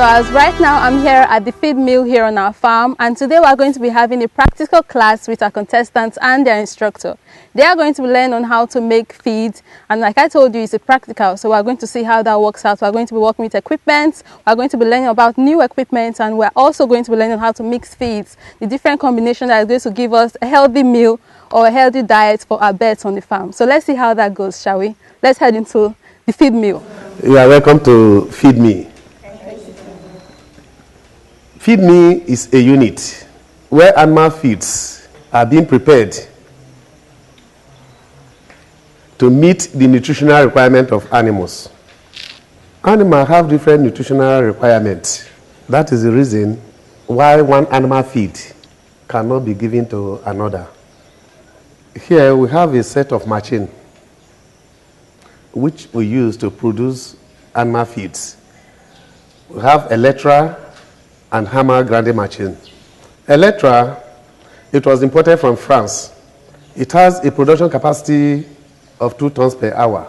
viewers, right now I'm here at the feed mill here on our farm, and today we are going to be having a practical class with our contestants and their instructor. They are going to learn on how to make feed, and like I told you, it's a practical, so we're going to see how that works out. We're going to be working with equipment, we're going to be learning about new equipment, and we're also going to be learning how to mix feeds, the different combination that is going to give us a healthy meal or a healthy diet for our birds on the farm. So let's see how that goes, shall we? Let's head into the feed mill. You are welcome to Feed Me. Feed Me is a unit where animal feeds are being prepared to meet the nutritional requirement of animals. Animals have different nutritional requirements. That is the reason why one animal feed cannot be given to another. Here we have a set of machines which we use to produce animal feeds. We have Electra and Hammer grinding machine. Electra, it was imported from France. It has a production capacity of 2 tons per hour.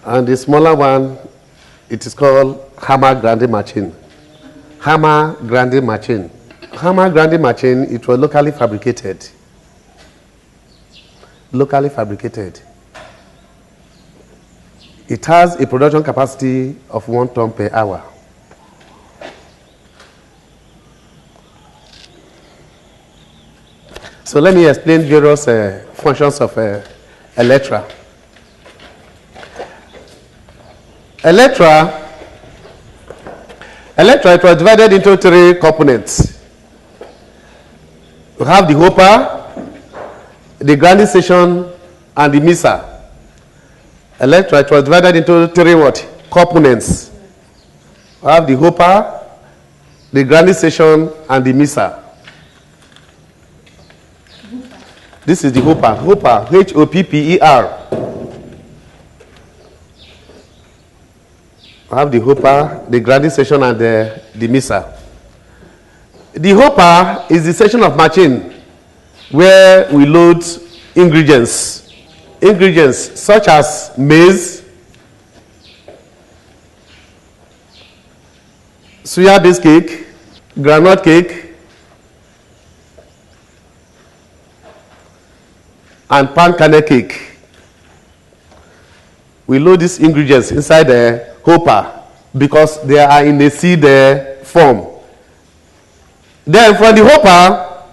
And the smaller one, it is called Hammer grinding machine. Hammer grinding machine. Hammer grinding machine, it was locally fabricated. Locally fabricated. It has a production capacity of 1 ton per hour. So let me explain various functions of Electra. Electra, it was divided into 3 components. We have the hopper, the grinding station, and the mixer. Electra, it was divided into 3 components. We have the hopper, the grinding station, and the mixer. This is the hopper. Hopper, H-O-P-P-E-R. I have the hopper, the grinding station, and the mixer. The hopper is the section of machine where we load ingredients. Ingredients such as maize, soya-based cake, groundnut cake, and pan kernel cake. We load these ingredients inside the hopper because they are in the seed form. Then from the hopper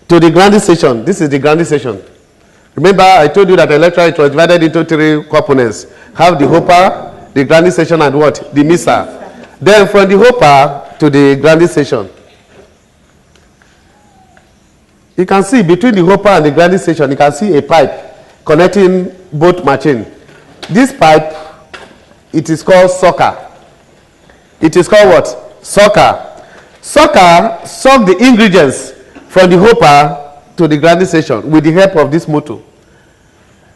to the grinding station, this is the grinding station. Remember, I told you that Electra, it was divided into 3 components. Have the hopper, the grinding station, and what? The mixer. Then from the hopper to the grinding station, you can see between the hopper and the grinding station, you can see a pipe connecting both machines. This pipe, it is called sucker. It is called what? Sucker. Sucker suck the ingredients from the hopper to the grinding station with the help of this motor.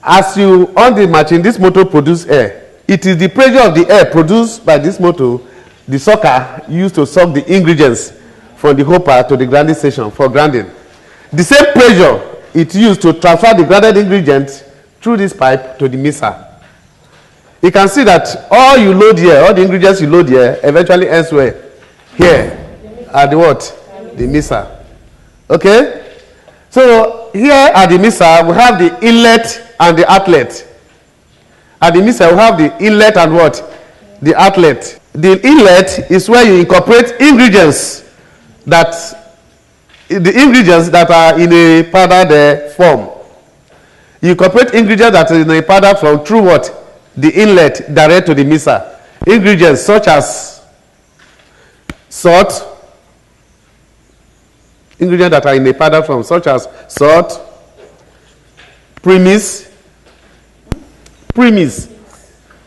As you on the machine, this motor produces air. It is the pressure of the air produced by this motor, the sucker used to suck the ingredients from the hopper to the grinding station for grinding. The same pressure it used to transfer the grinded ingredients through this pipe to the mixer. You can see that all you load here, all the ingredients you load here, eventually ends where? Here. At the what? The mixer. Okay? So here at the mixer, we have the inlet and the outlet. At the mixer, we have the inlet and what? The outlet. The inlet is where you incorporate ingredients that are in a powdered form. You incorporate ingredients that are in a powdered form through what? The inlet direct to the mixer. Ingredients such as salt, ingredients that are in a powdered form such as salt, premise,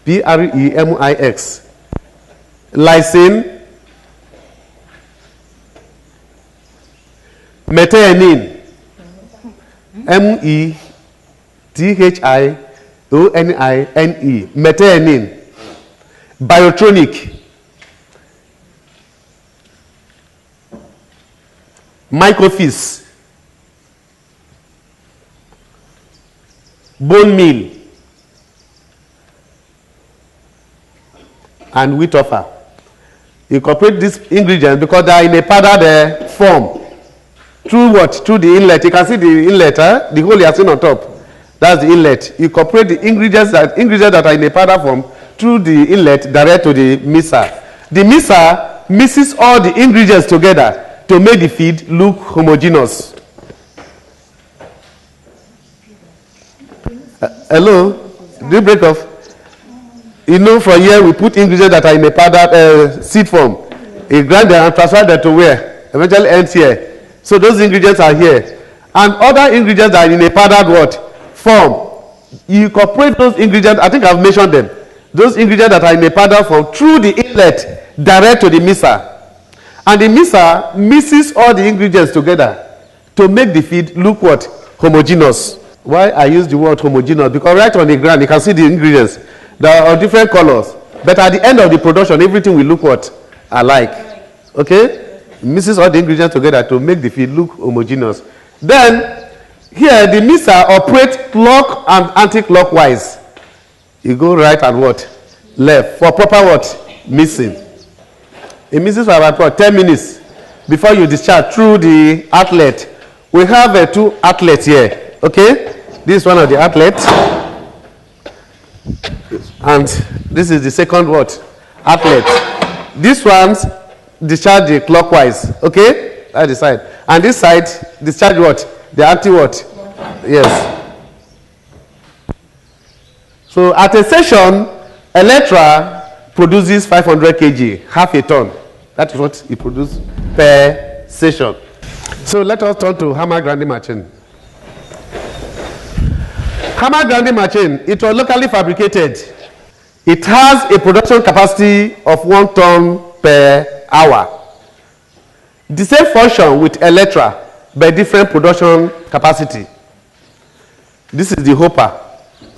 P-R-E-M-I-X, lysine, methionine, M-E-T-H-I-O-N-I-N-E, methionine, biotronic, microphys, bone meal, and wheat offer. You incorporate these ingredients because they are in a powdered form. Through what? Through the inlet. You can see the inlet, the hole you are seeing on top. That's the inlet. You incorporate the ingredients that are in a powder form through the inlet direct to the mixer. The mixer mixes all the ingredients together to make the feed look homogeneous. Hello? Do you break off? You know, from here we put ingredients that are in a powder seed form. You grind them and transfer them to where? Eventually ends here. So those ingredients are here. And other ingredients that are in a powdered what? Form. You incorporate those ingredients, I think I've mentioned them. Those ingredients that are in a powder form through the inlet direct to the mixer. And the mixer mixes all the ingredients together to make the feed look what? Homogeneous. Why I use the word homogeneous? Because right on the ground you can see the ingredients. They are of different colors. But at the end of the production, everything will look what? Alike. Okay? Mixes all the ingredients together to make the feed look homogeneous. Then, here the mixer operates clock and anti-clockwise. You go right and what? Left. For proper what? Mixing. It mixes for about what? 10 minutes before you discharge through the outlet. We have two outlets here. Okay? This is one of the outlets. And this is the second what? Outlet. This one's discharge the clockwise. Okay? That's the side. And this side discharge what? The anti what? Yes. So at a session, Electra produces 500 kg, half a ton. That is what it produces per session. So let us turn to hammer grinding machine. Hammer grinding machine, it was locally fabricated. It has a production capacity of 1 ton per hour. The same function with Electra, but different production capacity. This is the hopper.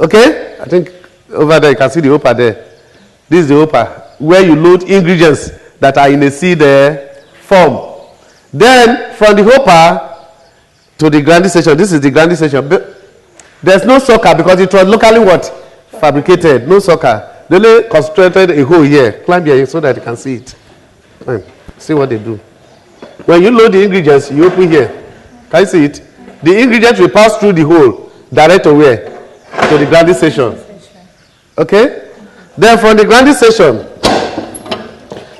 Okay? I think over there you can see the hopper there. This is the hopper, where you load ingredients that are in a seed form. Then from the hopper to the grinding station, this is the grinding station. There's no sucker because it was locally what? Fabricated. No sucker. They only concentrated a hole here. Climb here so that you can see it. Fine. See what they do. When you load the ingredients, you open here. Can you see it? The ingredients will pass through the hole direct to where? To the grinding station. Okay? Then from the grinding station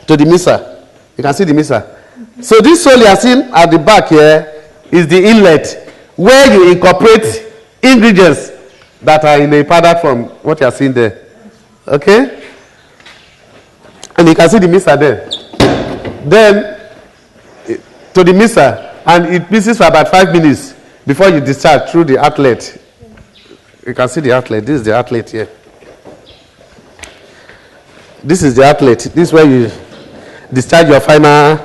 to the mixer. You can see the mixer. So this hole you are seeing at the back here is the inlet where you incorporate ingredients that are in a powder form. What you are seeing there. Okay? And you can see the mixer there. Then to the mixer, and it mixes for about 5 minutes before you discharge through the outlet. You can see the outlet. This is the outlet here. This is the outlet. This is where you discharge your final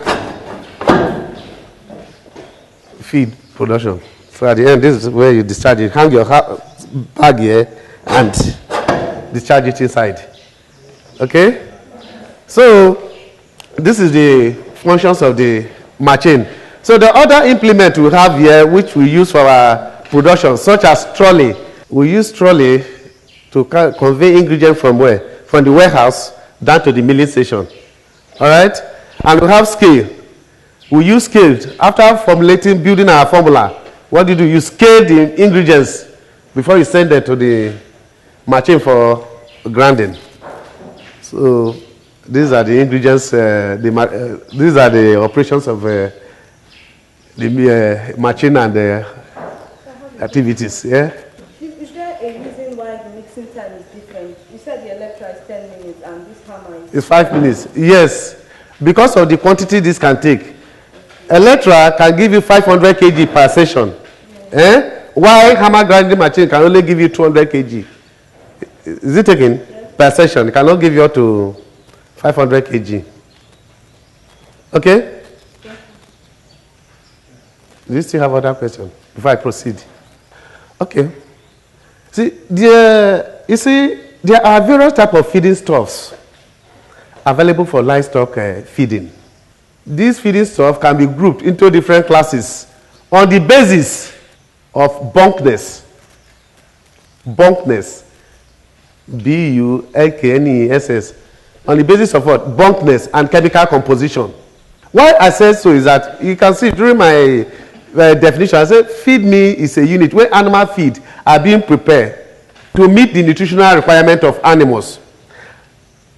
feed production. So at the end, this is where you discharge it. Hang your bag here and discharge it inside. Okay? So this is the functions of the machine. So the other implement we have here, which we use for our production, such as trolley. We use trolley to convey ingredients from where? From the warehouse down to the milling station. All right? And we have scale. We use scale. After formulating, building our formula, what do? You scale the ingredients before you send them to the machine for grinding. So these are the ingredients, these are the operations of the machine and the activities. Yeah? Is there a reason why the mixing time is different? You said the Electra is 10 minutes and this hammer is... It's 5 minutes. Yes. Because of the quantity this can take. Electra can give you 500 kg per session. While hammer grinding machine can only give you 200 kg. Is it taken? Yes. Per session. It cannot give you up to 500 kg. Okay? Yes. Do you still have other questions before I proceed? Okay. See, there are various types of feeding stuffs available for livestock feeding. These feeding stuff can be grouped into different classes on the basis of bulkness. Bulkness. B-U-L-K-N-E-S-S. On the basis of what? Bumpness and chemical composition. Why I said so is that you can see during my definition, I said feed me is a unit where animal feed are being prepared to meet the nutritional requirement of animals.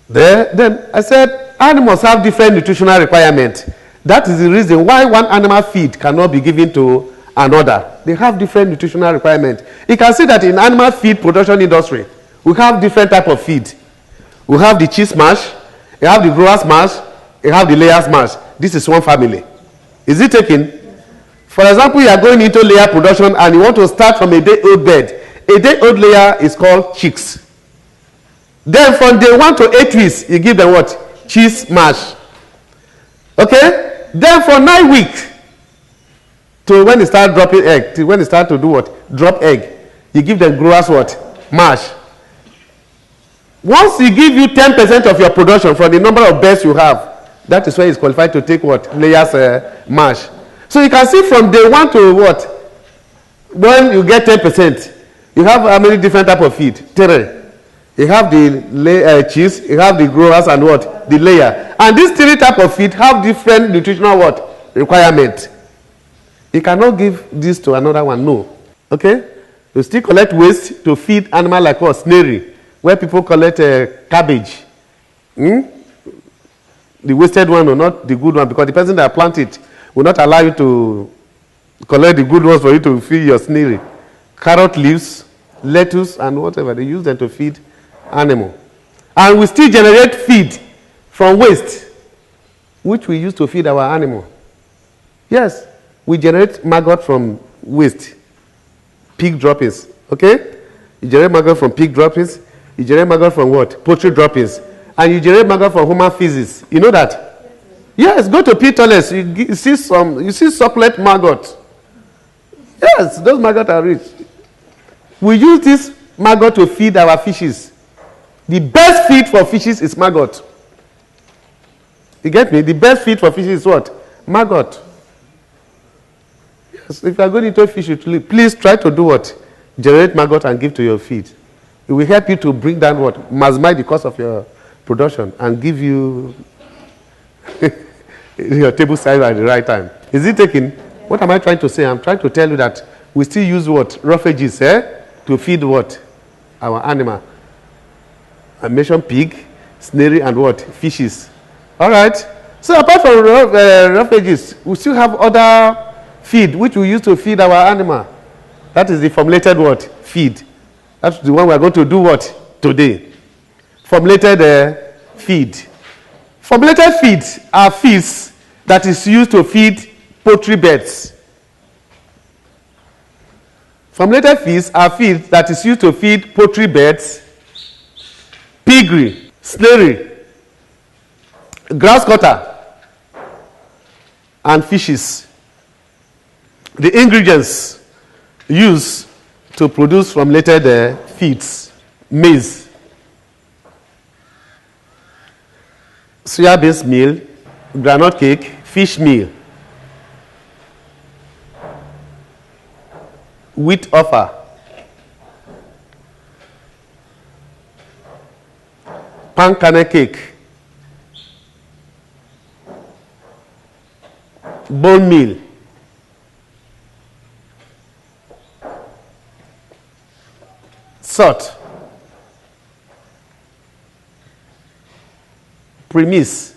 Then I said animals have different nutritional requirements. That is the reason why one animal feed cannot be given to another. They have different nutritional requirements. You can see that in animal feed production industry, we have different type of feed. We have the cheese mash, we have the growers mash, we have the layers mash. This is one family. Is it taken? For example, you are going into layer production and you want to start from a day-old bird. A day-old layer is called chicks. Then from day 1 to 8 weeks, you give them what? Cheese mash. Okay? Then for 9 weeks, to when they start dropping egg, to when they start to do what? Drop egg. You give them growers what? Mash. Once he give you 10% of your production from the number of birds you have, that is why he's qualified to take what? Layers mash. So you can see from day 1 to what? When you get 10%, you have how many different type of feed? 3. You have the cheese, you have the growers and what? The layer. And these 3 type of feed have different nutritional what? Requirement. You cannot give this to another one, no. Okay? You still collect waste to feed animal like what? Snary. Where people collect cabbage. The wasted one or not the good one, because the person that plant it will not allow you to collect the good ones for you to feed your snary. Carrot leaves, lettuce, and whatever. They use them to feed animal. And we still generate feed from waste, which we use to feed our animal. Yes, we generate maggot from waste. Pig droppings. Okay? You generate maggot from pig droppings. You generate maggot from what? Poultry droppings. And you generate maggot from human feces. You know that? Yes, go to pig toilets. You see succulent maggot. Yes, those maggots are rich. We use this maggot to feed our fishes. The best feed for fishes is maggot. You get me? The best feed for fishes is what? Maggot. Yes, if you are going into a fish, please try to do what? Generate maggot and give to your feed. It will help you to bring down what? Maximize the cost of your production and give you your table size at the right time. Is it taken? What am I trying to say? I'm trying to tell you that we still use what? Roughages to feed what? Our animal. I mentioned pig, snary, and what? Fishes. All right. So apart from roughages, we still have other feed which we use to feed our animal. That is the formulated what? Feed. That's the one we are going to do what? Today. Formulated feed. Formulated feeds are feeds that is used to feed poultry birds. Formulated feeds are feeds that is used to feed poultry birds, piggery, snary, grass cutter, and fishes. The ingredients used to produce formulated feeds: maize, soya-based meal, groundnut cake, fish meal, wheat offer, pan kernel cake, bone meal, salt, premise,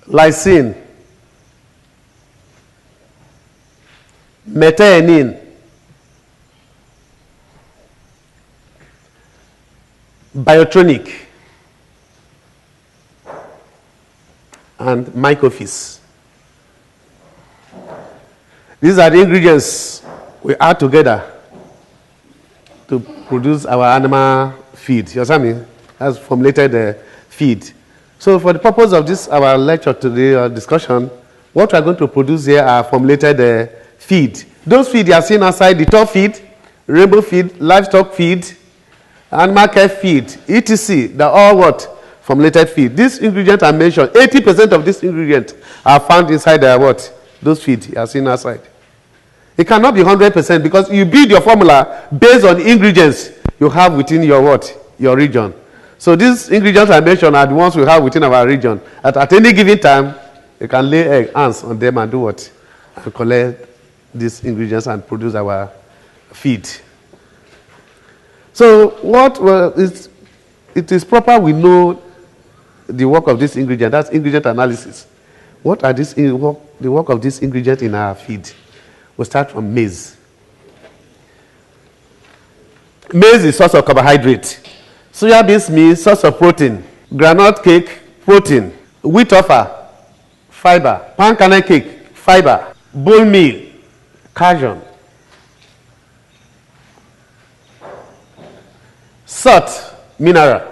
lysine, methionine, biotronic, and mycophis. These are the ingredients we add together to produce our animal feed. You understand me? That's formulated feed. So for the purpose of this, our lecture today, or discussion, what we are going to produce here are formulated feed. Those feed you are seeing outside: the top feed, rainbow feed, livestock feed, animal care feed, etc. They're all what? Formulated feed. These ingredients are mentioned. 80% of these ingredients are found inside what? Those feed you are seeing outside. It cannot be 100% because you build your formula based on ingredients you have within your what? Your region. So these ingredients I mentioned are the ones we have within our region. At any given time, you can lay hands on them and do what? And collect these ingredients and produce our feed. So it is proper we know the work of this ingredient. That's ingredient analysis. What are the work of this ingredient in our feed? We'll start from maize. Maize is source of carbohydrate. Soya beans means source of protein. Groundnut cake, protein. Wheat offer, fiber. Palm kernel cake, fiber. Bone meal, calcium. Salt, mineral.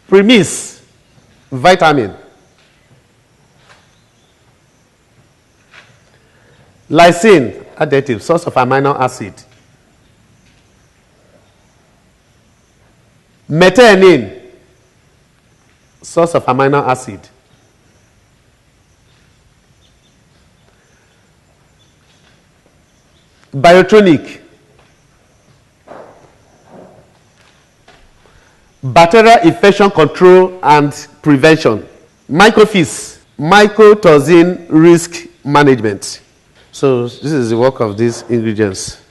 Premise, vitamin. Lysine, additive, source of amino acid. Methionine, source of amino acid. Biotronic, bacterial infection control and prevention. Microphys, mycotoxin risk management. So this is the work of these ingredients.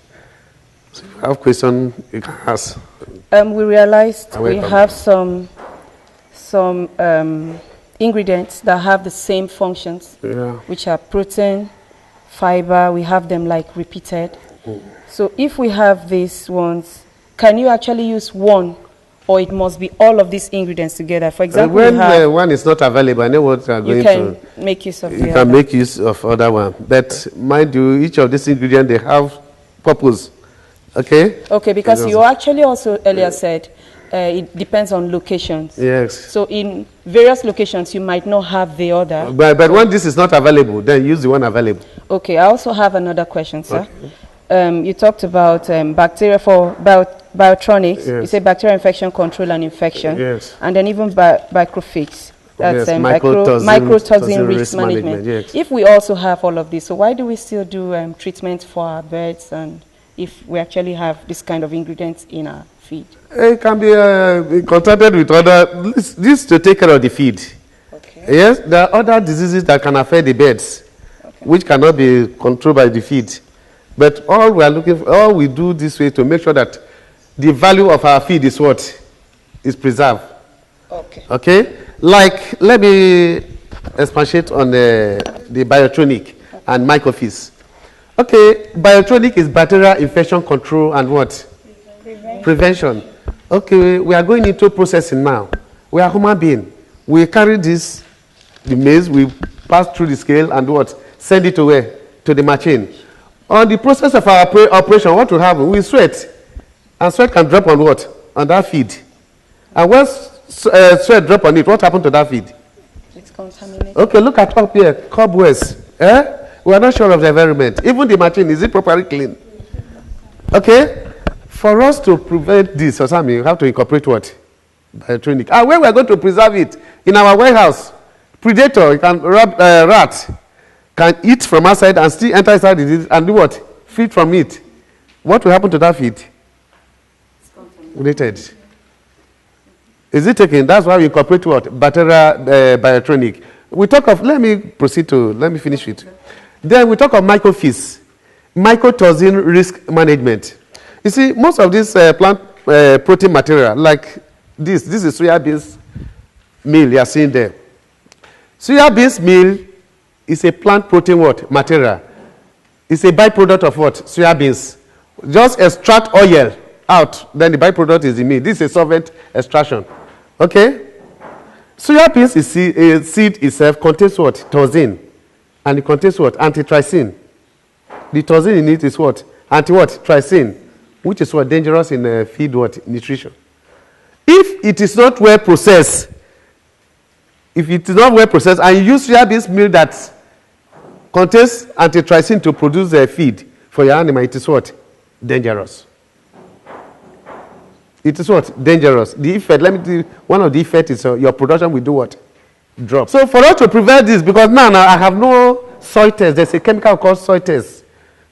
So if you have questions, you can ask. We realized we have some ingredients that have the same functions, which are protein, fiber. We have them like repeated. So if we have these ones, can you actually use one, or it must be all of these ingredients together? For example, when one is not available, I know what you are going to. You can make use of You can make use of other one. But mind you, each of these ingredients, they have purpose. Okay? Okay, because you actually also earlier said it depends on locations. Yes. So in various locations, you might not have the other. But when this is not available, then use the one available. Okay, I also have another question, sir. Okay. You talked about bacteria for biotronics. Yes. You say bacterial infection control and infection. Yes. And then even microphys. That's yes, microtoxin risk management. Yes. If we also have all of this, so why do we still do treatment for our birds, and if we actually have this kind of ingredients in our feed? It can be contracted with other, this to take care of the feed. Okay. Yes, there are other diseases that can affect the birds, which cannot be controlled by the feed. But all we are looking for, all we do this way to make sure that the value of our feed is what is preserved. Okay. Okay. Like, let me expatiate on the biotronic and microphys. Okay, biotronic is bacterial infection control and what? Prevention. Okay, we are going into processing now. We are human beings. We carry this, the maize, we pass through the scale and what? Send it to where? To the machine. On the process of our operation, what will happen? We sweat. And sweat can drop on what? On that feed. And once sweat drop on it, what happened to that feed? It's contaminated. Okay, look at up here, cobwebs. We are not sure of the environment. Even the machine, is it properly clean? Okay? For us to prevent this, or something, you have to incorporate what? Biotronic. And where we are going to preserve it? In our warehouse. Predator, rat, can eat from outside and still enter inside it and do what? Feed from it. What will happen to that feed? It's contaminated. Is it taken? That's why we incorporate what? Bacterial biotronic. We talk of, let me finish it. Then we talk of microphys, mycotoxin risk management. You see, most of this plant protein material, like this is soya beans meal you are seeing there. Soya beans meal is a plant protein what? Material. It's a byproduct of what? Soya beans. Just extract oil out, then the byproduct is the meal. This is a solvent extraction. Okay? Soya beans seed itself contains what? Toxin. And it contains what? Antitrypsin. The toxin in it is what? Anti-what? Trypsin. Which is what? Dangerous in feed what? Nutrition. If it is not well processed, and you use soya beans meal that contains antitrypsin to produce a feed for your animal, it is what? Dangerous. It is what? Dangerous. The effect, let me tell you, one of the effects is your production will do what? Drop. So for us to prevent this, because now I have no soil test, there's a chemical called soil test.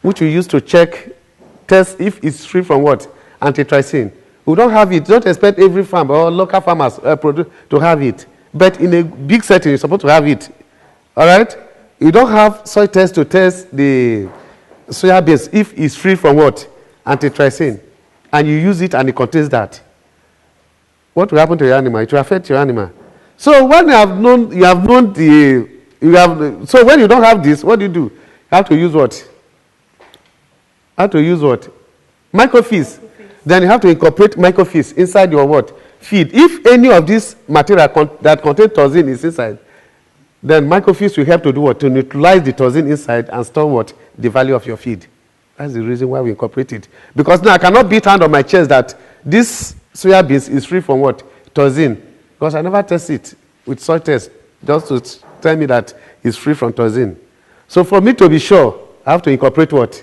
which we use to test if it's free from what? Antitrypsin. We don't have it. Don't expect every farm or local farmers to have it. But in a big setting, you're supposed to have it. All right? You don't have soil test to test the soya beans if it's free from what? Antitrypsin. And you use it and it contains that. What will happen to your animal? It will affect your animal. So when so when you don't have this, what do? You have to use what? Microfiche. Then you have to incorporate microfiche inside your what? Feed. If any of this material that contains toxin is inside, then microfiche will help to do what? To neutralize the toxin inside and store what? The value of your feed. That's the reason why we incorporate it. Because now I cannot beat hand on my chest that this soya beans is free from what? Toxin. Because I never test it with soil test just to tell me that it's free from toxin. So for me to be sure, I have to incorporate what?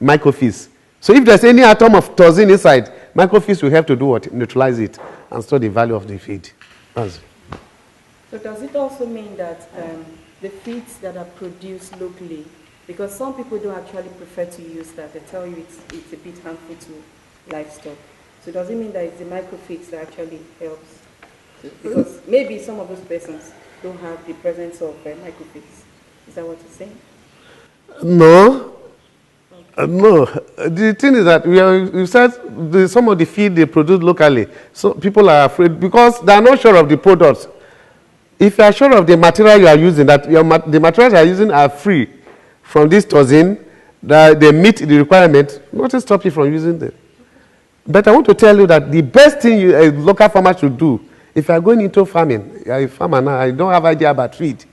Microfiche. So if there's any atom of toxin inside, microfiche will help to do what? Neutralize it and store the value of the feed. So does it also mean that the feeds that are produced locally, because some people don't actually prefer to use that, they tell you it's a bit harmful to livestock. So does it mean that it's the microfiche that actually helps? Because maybe some of those persons don't have the presence of microfiche. Is that what you're saying? No. No. The thing is that you said some of the feed they produce locally. So people are afraid because they are not sure of the products. If you are sure of the material you are using, that the materials you are using are free from this toxin, that they meet the requirement, nothing stops you from using them. But I want to tell you that the best thing a local farmer should do, if you are going into farming, you are a farmer now, I don't have idea about feed.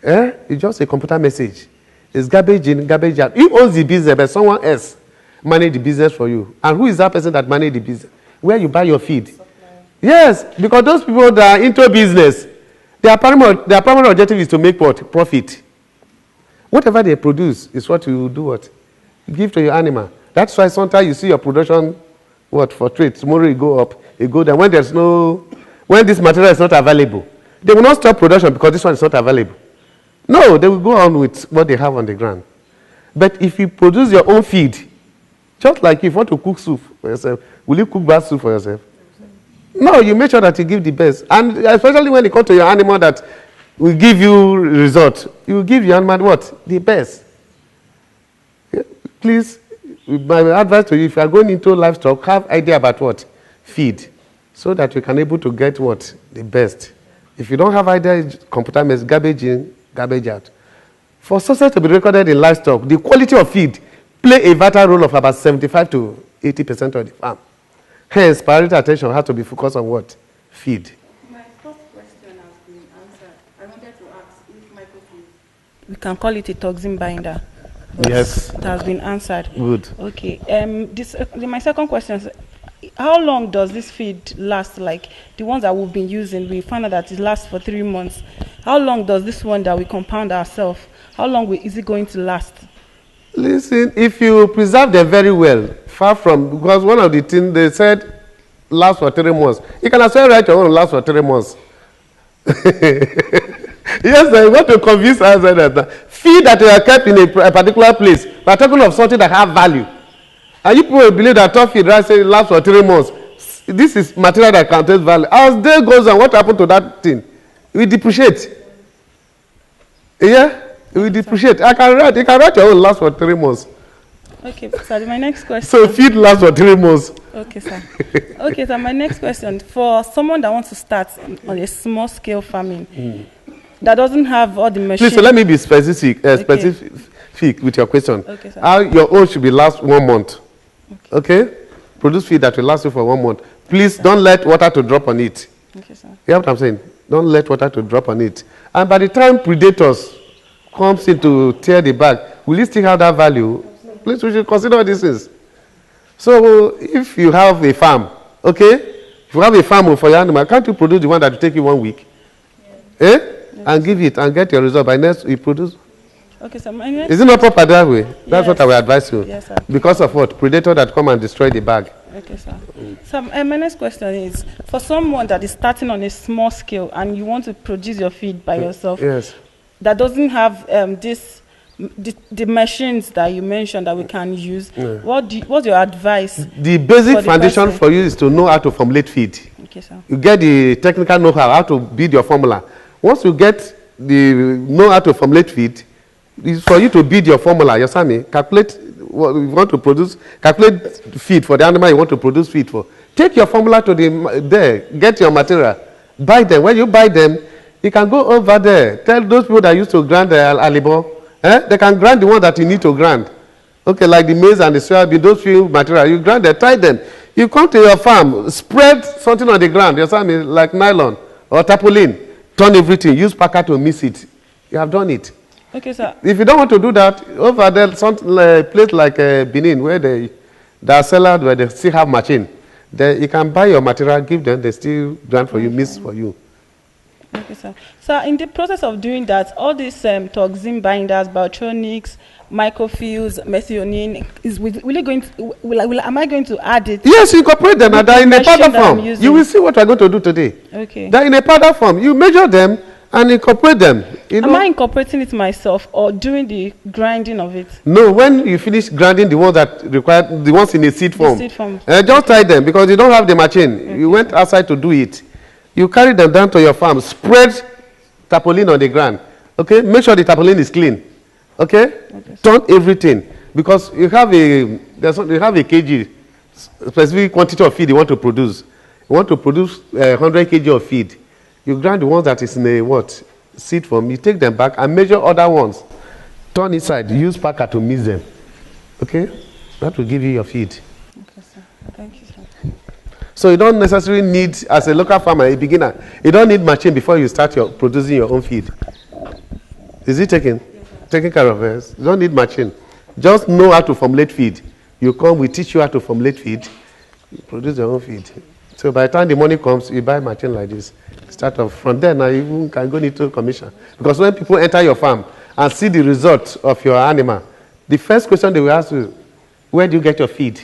It's just a computer message. It's garbage in, garbage out. You own the business, but someone else manage the business for you. And who is that person that manage the business? Where you buy your feed? Yes, because those people that are into business, their primary objective is to make what? Profit. Whatever they produce is what you do what? You give to your animal. That's why sometimes you see your production for trade. Tomorrow you go up, you go down. When this material is not available, they will not stop production because this one is not available. No, they will go on with what they have on the ground. But if you produce your own feed, just like if you want to cook soup for yourself, will you cook bad soup for yourself? No, you make sure that you give the best. And especially when it comes to your animal that will give you results, you give your animal what? The best. Please, my advice to you, if you are going into livestock, have idea about what? Feed. So that you can able to get what? The best. If you don't have idea, computer mess, garbage in, garbage out. For success to be recorded in livestock, the quality of feed play a vital role of about 75 to 80% of the farm. Hence, priority attention has to be focused on what? Feed. My first question has been answered. I wanted to ask if microfiche, we can call it a toxin binder. Yes. It has been answered. Good. Okay. My second question is, how long does this feed last? Like the ones that we've been using, we found out that it lasts for 3 months. How long does this one that we compound ourselves, how long is it going to last? Listen, if you preserve them very well, far from, because one of the things they said lasts for 3 months. You can as well write your own last for 3 months. Yes, I want to convince us that feed that you are kept in a particular place, we're talking of something that have value. And you people believe that top feed lasts for 3 months. This is material that contains value. As day goes on, what happened to that thing? It will depreciate. Yeah? It will depreciate. You can write your own last for 3 months. Okay, sir, my next question. So feed lasts for 3 months. Okay, sir. Okay, so my next question, for someone that wants to start on a small scale farming, that doesn't have all the machines. Please, so let me be specific with your question. Okay, sir. How your own should be last 1 month. Okay? Produce feed that will last you for 1 month. Please don't let water to drop on it. Okay, sir. You know what I'm saying? Don't let water to drop on it. And by the time predators comes in to tear the bag, will you still have that value? Please, we should consider all these things. So if you have a farm, okay? If you have a farm for your animal, can't you produce the one that will take you 1 week? Yeah. Eh? Yes. And give it and get your result. By next, you produce. Okay, so my next. Is it not proper that way? That's what I will advise you. Yes, sir. Because of what? Predator that come and destroy the bag. Okay, sir. So my next question is, for someone that is starting on a small scale and you want to produce your feed by yourself, yes, that doesn't have this the machines that you mentioned that we can use, what's your advice? The basic for the foundation person? for you is to know how to formulate feed. Okay, sir. You get the technical know-how, how to build your formula. Once you get the know how to formulate feed, it's for you to build your formula, your SAMI, calculate what you want to produce, calculate feed for the animal you want to produce feed for. Take your formula to there, get your material, buy them. When you buy them, you can go over there, tell those people that used to grind the alibo, they can grind the one that you need to grind. Okay, like the maize and the soybean, those few material, you grind them, tie them. You come to your farm, spread something on the ground, your SAMI, like nylon or tarpaulin, turn everything, use packer to mix it. You have done it. Okay, sir. If you don't want to do that, over there, some place like Benin, where they are sellers, where they still have machine, you can buy your material, give them, they still grind for you, mix for you. Okay, sir. So in the process of doing that, all these toxin binders, biotronics, microfields, methionine, am I going to add it? Yes, incorporate them. They're in a powder form. You will see what we're going to do today. Okay. They're in a powder form. You measure them and incorporate them. Am I incorporating it myself or doing the grinding of it? No, when you finish grinding the ones that require, the ones in a seed form, seed form. Just tie them because you don't have the machine. Okay. You went outside to do it. You carry them down to your farm, spread tarpaulin on the ground. Okay, make sure the tarpaulin is clean. Okay, turn everything because you have a kg specific quantity of feed you want to produce. You want to produce 100 kg of feed. You grind the ones that is in a seed form. You take them back and measure other ones. Turn inside. Use packer to mix them. Okay, that will give you your feed. Okay, sir. Thank you, sir. So you don't necessarily need, as a local farmer, a beginner, you don't need machine before you start producing your own feed. Is it taken? Yes, taking care of it? You don't need machine. Just know how to formulate feed. You come, we teach you how to formulate feed. You produce your own feed. So by the time the money comes, you buy a machine like this. Start off. From there, now you even can go into commission. Because when people enter your farm and see the result of your animal, the first question they will ask you, where do you get your feed?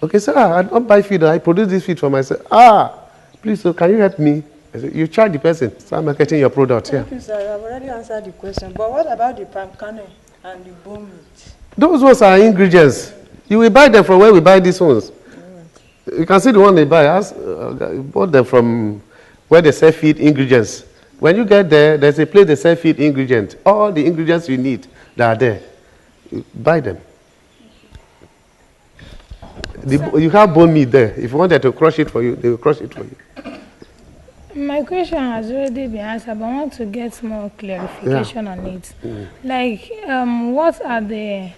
Okay, sir, I don't buy feed. I produce this feed for myself. Please, so can you help me? I say, you charge the person. So I'm marketing your product. Thank you, sir. I've already answered the question. But what about the palm kernel and the bone meat? Those ones are ingredients. You will buy them from where we buy these ones. You can see the one they buy. Bought them from where they sell feed ingredients. When you get there, there's a place they sell feed ingredients. All the ingredients you need, they are there. You buy them. You have bone meat there. If you want them to crush it for you, they will crush it for you. My question has already been answered, but I want to get more clarification on it. Like, what are the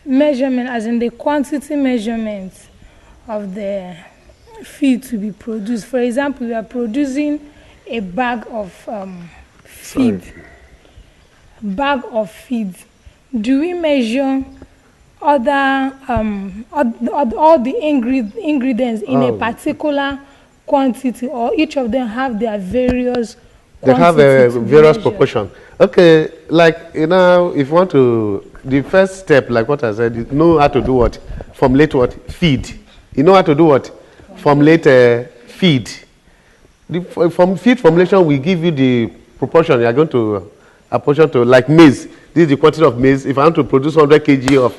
measurements, as in the quantity measurements of the feed to be produced? For example, we are producing a bag of feed. Do we measure all the ingredients in a particular quantity, or each of them have their various They have a various proportion. Okay, like, if you want to, the first step, like what I said, you know how to do what? Formulate what? Feed. You know how to do what? Formulate feed. From feed formulation, we give you the proportion. You are going to apportion to, like maize. This is the quantity of maize. If I want to produce 100 kg of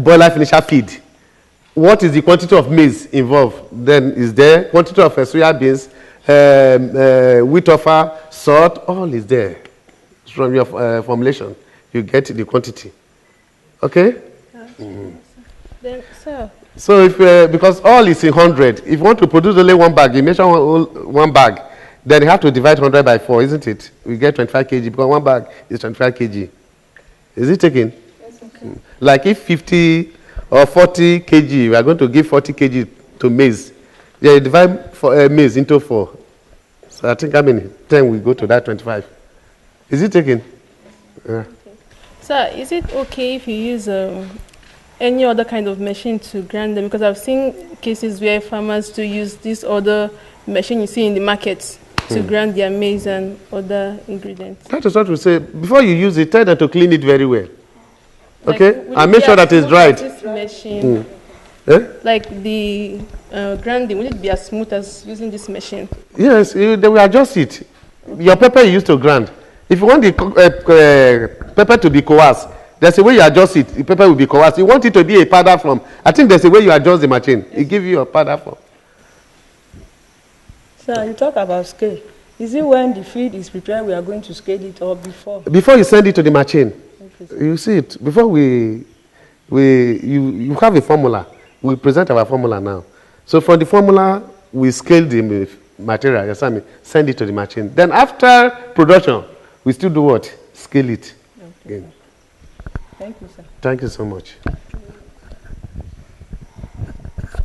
broiler finisher feed, what is the quantity of maize involved? Then is there quantity of soya beans, wheat offer, salt, all is there. From your formulation, you get the quantity. Okay? Then, sir. So if because all is in 100, if you want to produce only one bag, you measure one bag, then you have to divide 100 by 4, isn't it? We get 25 kg because one bag is 25 kg. Is it taken? Yes, okay. Like if 50 or 40 kg, we are going to give 40 kg to maize. Yeah, you divide maize into 4. So I think how many? 10 we go to that 25. Is it taken? Yeah. Sir, is it okay if you use any other kind of machine to grind them? Because I've seen cases where farmers to use this other machine you see in the markets to grind their maize and other ingredients. That is what we say. Before you use it, tell them to clean it very well. Like, okay? And make sure that it's dried. This machine, like the grinding, will it be as smooth as using this machine? Yes, they will adjust it. Your pepper you used to grind, If you want the pepper to be coarse, there's a way you adjust it. The pepper will be coarse. You want it to be a powder form. I think there's a way you adjust the machine. It gives you a powder form. Sir, you talk about scale. Is it when the feed is prepared we are going to scale it or before? Before you send it to the machine, Okay, you see it. Before you have a formula. We present our formula now. So for the formula, we scale the material. Yes, I mean, send it to the machine. Then after production, we still do what? Scale it. okay. Again. Thank you, sir. Thank you so much. That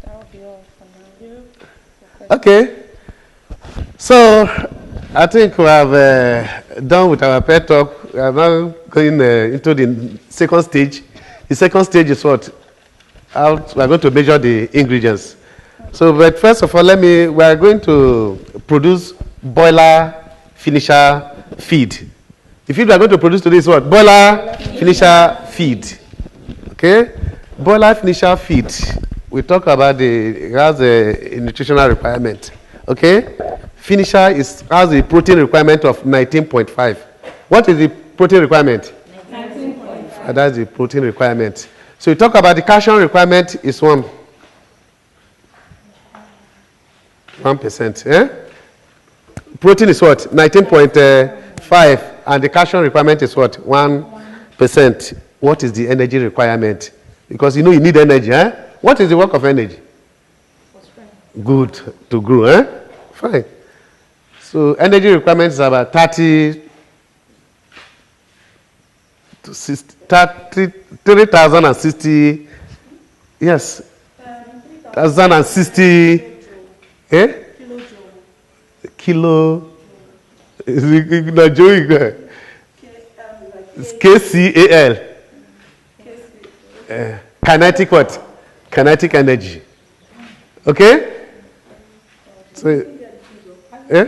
will be all for now. Okay. So I think we have done with our pet talk. We are now going into the second stage. The second stage is what? We are going to measure the ingredients. So, but first of all, we are going to produce boiler finisher feed. The feed we are going to produce today is what? Boiler finisher feed. Okay? Boiler finisher feed. We talk about it has a nutritional requirement. Okay? Finisher has a protein requirement of 19.5. What is the protein requirement? 19.5. That's the protein requirement. So we talk about the calcium requirement is 1%. Eh? Protein is what? 19.5. And the calcium requirement is what? 1%. What is the energy requirement? Because you know you need energy. Eh? What is the work of energy? Good to grow. Eh? Fine. So energy requirement is about 3,060. Yes. 1,060. Eh? Kilo. KCAL. Kinetic what? Kinetic energy. Okay? So, eh?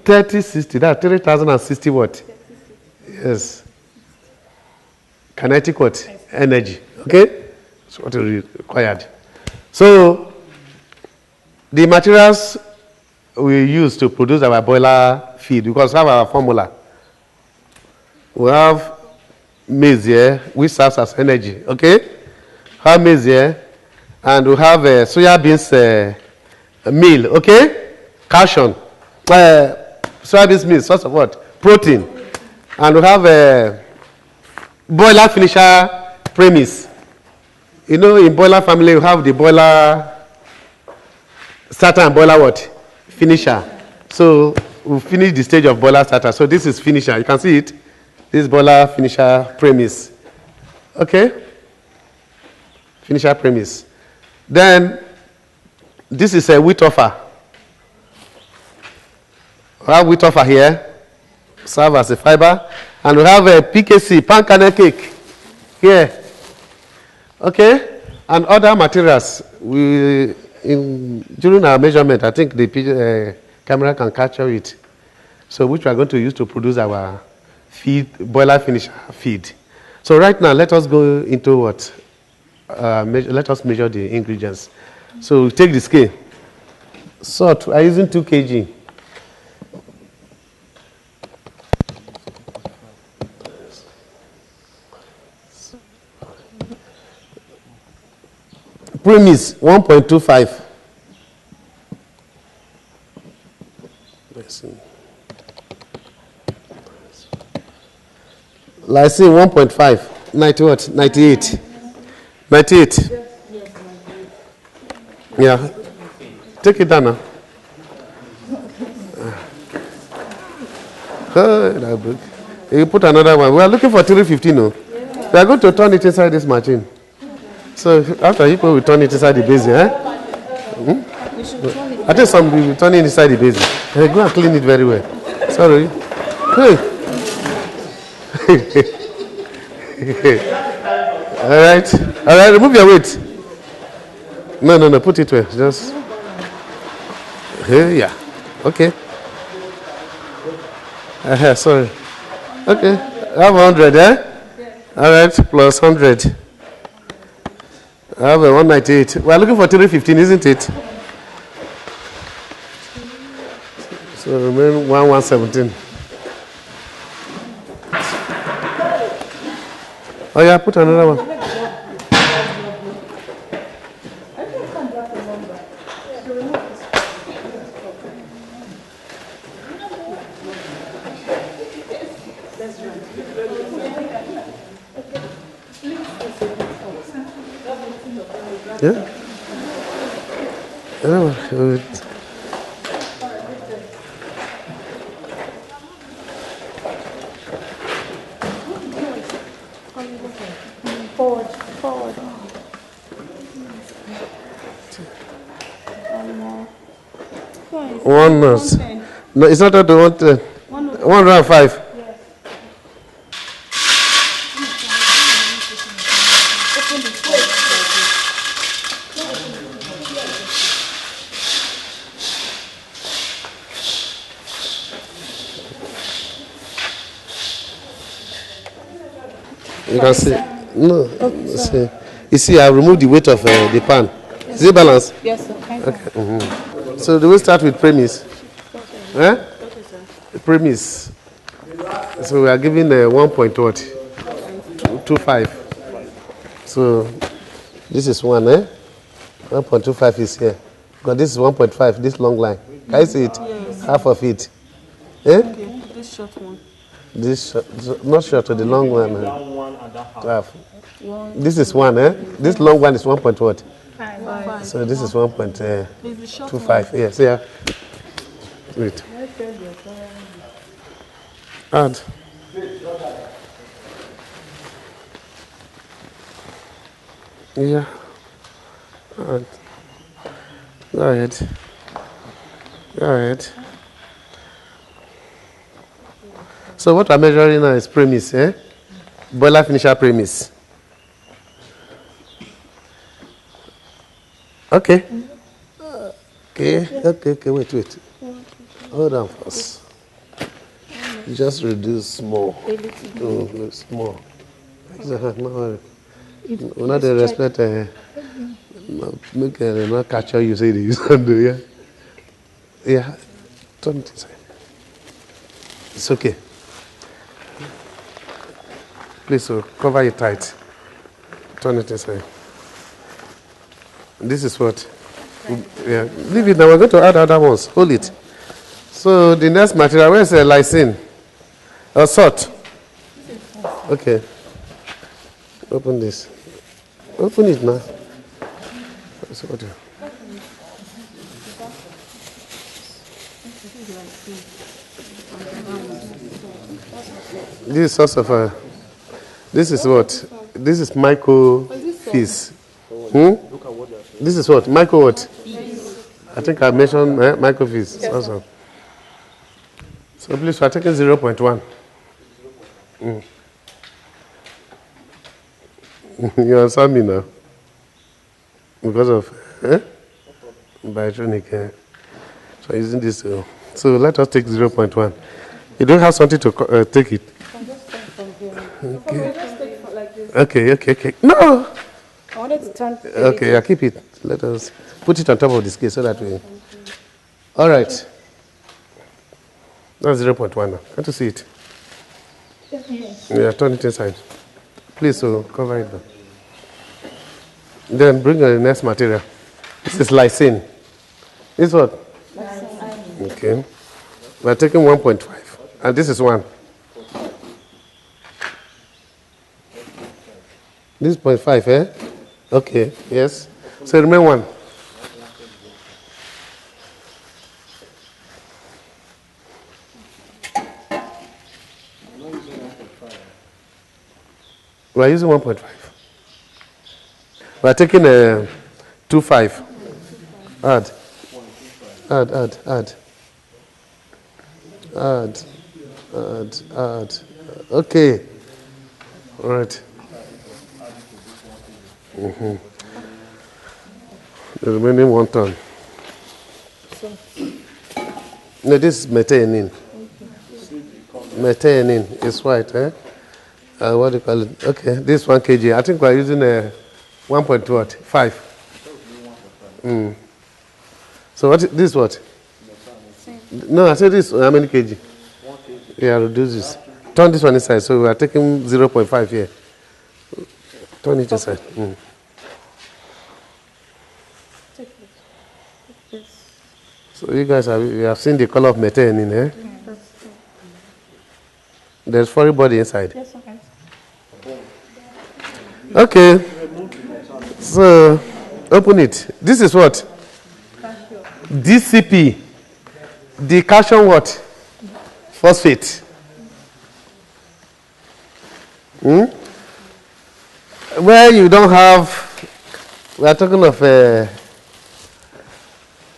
3060. That's 3,060 what? Yes. Kinetic what? Energy. Okay? That's what is required. So, the materials we use to produce our boiler feed, because we have our formula. We have maize here, which serves as energy. Okay? We have maize here, and we have soya beans meal. Okay? Calcium. Soya beans meal, source of what? Protein. And we have boiler finisher premise. You know, in boiler family, you have the boiler starter and boiler what? Finisher. So we finish the stage of boiler starter. So this is finisher. You can see it. This is boiler finisher premise. Okay? Finisher premise. Then this is a wheat offer. We have wheat offer here. Serve as a fiber. And we have a PKC, pan kernel cake, here. Okay? And other materials. During our measurement, I think the camera can capture it. So which we are going to use to produce our feed, boiler finisher feed. So right now, let us go into what? Let us measure the ingredients. So we take the scale. Salt, we are using 2 kg. Premise 1.25. Let's see. Lysine 1.5. 90 what? 98. 98. Yeah. Take it down now. You put another one. We are looking for 315. No? We are going to turn it inside this machine. So after you will turn it inside the basin, eh? I think some will turn it inside the basin. Hey, go and clean it very well. Sorry. Hey. All right. All right. Remove your weight. No. Put it where. Just. Hey, yeah. Okay. Sorry. Okay. I have 100, eh? All right. Plus 100. I have a 198. We are looking for 315, isn't it? So remain 1117. Oh yeah, put another one. Yeah. Oh, good. Forward. One nurse. No, it's not that the 105. You can see. No, see. You see, I removed the weight of the pan. Is it balanced? Yes, sir. Okay. So do we start with premise? Eh? Premise. So we are giving 1.25. So this is 1, eh? 1.25 is here. Because this is 1.5, this long line. Can you see it? Yes. Half of it. Eh? Okay, this short one. This not short, the long one. Half. This is 1, eh? This long one is 1.what? 5. So this is 1.25. Yes, yeah. Wait. Add. Yeah. Add. Go ahead. Go ahead. So what I'm measuring now is premise, eh? Boiler finisher premise. Okay. Okay, wait. Hold on first. Just reduce small. Small. No worry. We're not the respect. Make not catch how you say they use and do, yeah? Yeah. Turn it inside. It's okay. Please cover it tight. Turn it inside. This is what? Yeah. Leave it now. We're going to add other ones. Hold it. So the next material, where is lysine? Or salt? Okay. Open this. Open it now. So what? This is source of this is what? This is microfiche. This is what? Micro what? I think I mentioned microfiche. Yes, also. So please, we are taking 0.1. You understand me now? Because of biotronic. So using this. So let us take 0.1. You don't have something to take it. Okay. No. I wanted to turn. Okay, yeah, keep it. Let us put it on top of the scale so that we. All right. That's 0.1 now. Can't you see it? Yes. Yeah, turn it inside. Please, so cover it now. Then bring the next material. This is lysine. This what? Lysine. Okay. We're taking 1.5. And this is 1. This is 0.5, eh? Okay, yes. So remain 1. We are using 1.5. We are taking 2.5. Add. Okay. All right. The remaining 1 ton. No, this is methionine. Methionine is white, eh? What do you call it? Okay, this 1 kg. I think we are using 1.5. So what? This what? No, I said this. How many kg? 1 kg. Yeah, reduce this. Turn this one inside. So we are taking 0.5 here. Turn it aside. So you guys have seen the color of methionine, eh? There's foreign body inside. Yes, okay. Okay. So open it. This is what? DCP. The calcium what? Phosphate. Where you don't have, we are talking of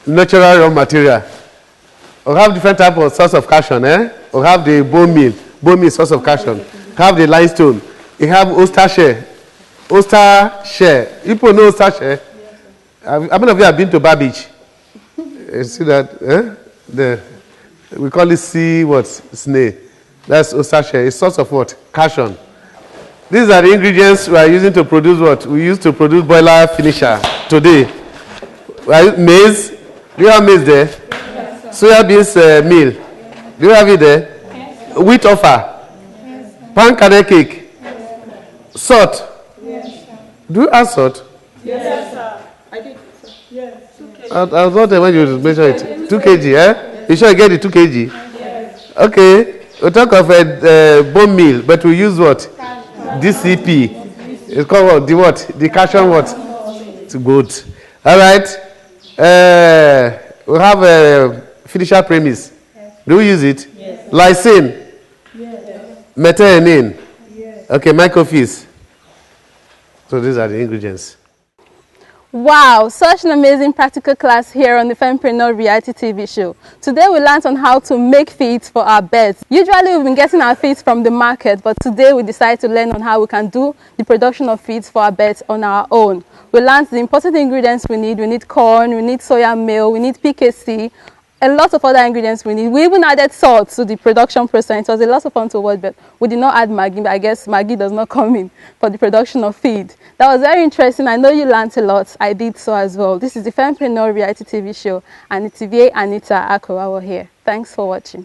natural raw material. We have different type of source of calcium, eh? We have the bone meal source of calcium. We have the limestone. We have oyster shell. Oyster shell. People know oyster shell? How many of you have been to Bar Beach? You see that? We call it sea what? Snail. That's oyster shell. It's source of what? Calcium. These are the ingredients we are using to produce what? We use to produce boiler finisher today. Maize. Do you have maize there? Yes, soya beans meal. Do you have it there? Yes, wheat offer. Yes, pan kernel cake. Yes, salt. Yes, do you add salt? Yes, sir. I did, sir. Yes. 2 kg. I was not there when you measure it. 2 kg, eh? Yes. You sure you get the 2 kg? Yes. Okay. We'll talk of bone meal, but we use what? DCP. It's called what? The what? The calcium what? It's good. All right. We have finisher premise. Yes. Do we use it? Yes. Lysine. Yes. Methionine. Yes. Okay, microfiche. So these are the ingredients. Wow, such an amazing practical class here on the Fempreneur Reality TV show. Today we learned on how to make feeds for our beds. Usually we've been getting our feeds from the market, but today we decided to learn on how we can do the production of feeds for our beds on our own. We learned the important ingredients we need. We need corn, we need soya meal, we need PKC, a lot of other ingredients we need. We even added salt to the production process. It was a lot of fun to watch, but we did not add Maggi. But I guess Maggi does not come in for the production of feed. That was very interesting. I know you learned a lot. I did so as well. This is the Fempreneur Reality TV show, and it's Anita Akorawa here. Thanks for watching.